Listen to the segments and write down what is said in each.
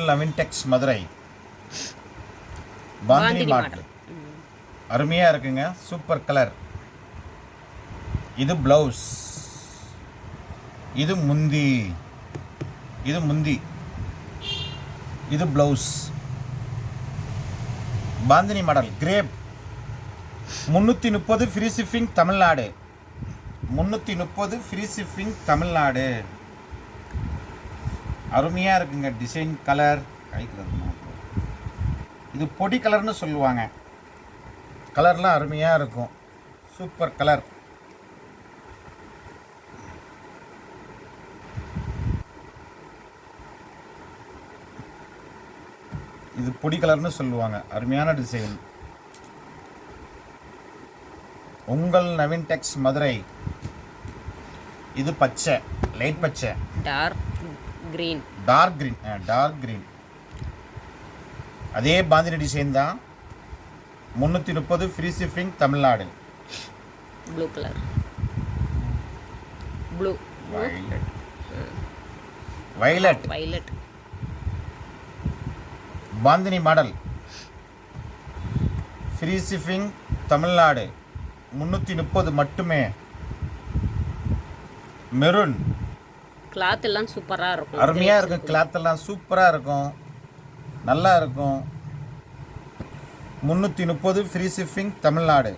லெவின்டெக்ஸ் Madurai bandhani model அருமையாக இருக்குங்க. Super colour. இது ப்ளவுஸ், இது முந்தி, இது blouse. Bandhani model crepe 330 free shipping Tamil Nadu. 330 free shipping Tamil Nadu. அருமையாக இருக்குங்க. டிசைன் கலர் கை கலர், இது பொடி கலர்னு சொல்லுவாங்க. கலர்லாம் அருமையாக இருக்கும். Super colour. இது பொடி கலர்னு சொல்லுவாங்க. அருமையான டிசைன். உங்கள் நவீன்டெக்ஸ் மதுரை. இது பச்சை, லைட் பச்சை, டார்க் கிரீன். அதே பாந்தினி டிசைன் தான். 330 free shipping Tamil Nadu. Blue colour, blue violet. Bandhani model free shipping Tamil Nadu. 330 மட்டுமே. மெரூன். கிளாத் எல்லாம் சூப்பராக இருக்கும். அருமையாக இருக்கும். கிளாத் எல்லாம் சூப்பராக இருக்கும். நல்லா இருக்கும். 330 ஃப்ரீ ஷிப்பிங் தமிழ்நாடு.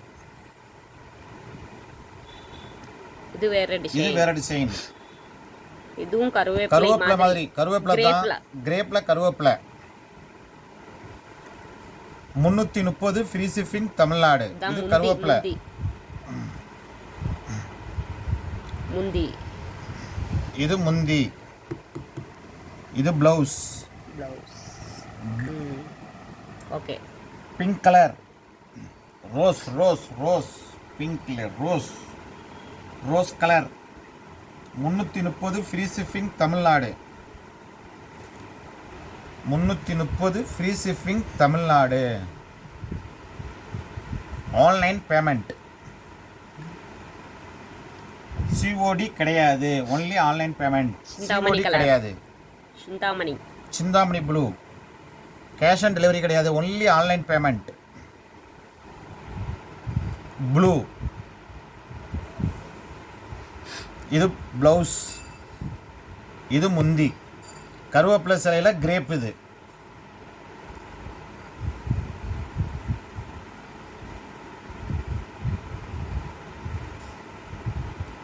இது வேற டிசைன். இதுவும் கருவேப்பிலை மாதிரி. கருவேப்பிலை தான். கிரேப்ல கருவேப்பிலை. 330 ஃப்ரீ ஷிப்பிங் தமிழ்நாடு. இது கருவேப்பிலை. இது முந்தி, இது blouse. Okay. Pink colour. Rose pink colour. Rose colour. 330 free shipping Tamil Nadu. 330 free shipping Tamil Nadu. Online payment. COD கிடையாது. Only online payment. சிஓடி கிடையாது. Chintamani blue. Cash on delivery கிடையாது. Only online payment. ப்ளூ. இது ப்ளவுஸ். இது முந்தி. கருவேப்பிலை சிலையில் கிரேப். இது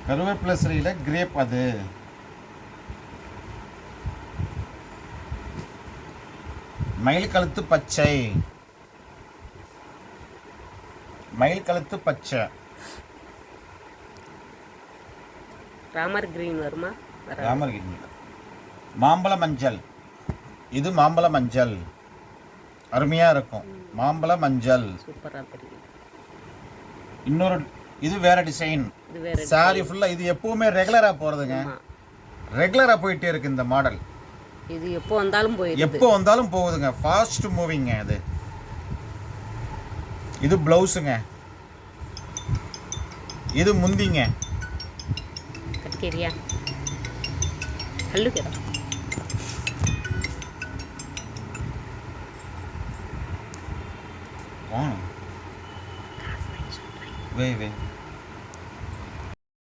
கருவேப்பிலை சிலையில் கிரேப். அது மயில் கழுத்து பச்சை. ராமர் கிரீன் வருமா? ராமர் கிரீன். மாம்பழ மஞ்சள். இது மாம்பழ மஞ்சள். அருமையாக இருக்கும். மாம்பழ மஞ்சள் சூப்பராக தெரியும். இன்னொரு இது வேற டிசைன். சாரி ஃபுல்லா. இது எப்பவுமே ரெகுலரா போறதுங்க. ரெகுலரா போயிட்டே இருக்கு இந்த மாடல். இது எப்போ வந்தாலும் போகுதுங்க. ஃபாஸ்ட் மூவிங்க இது. இது ப்ளவுஸுங்க. இது முந்திங்க. கட்கேரியா ஹல்லு கேடா. வே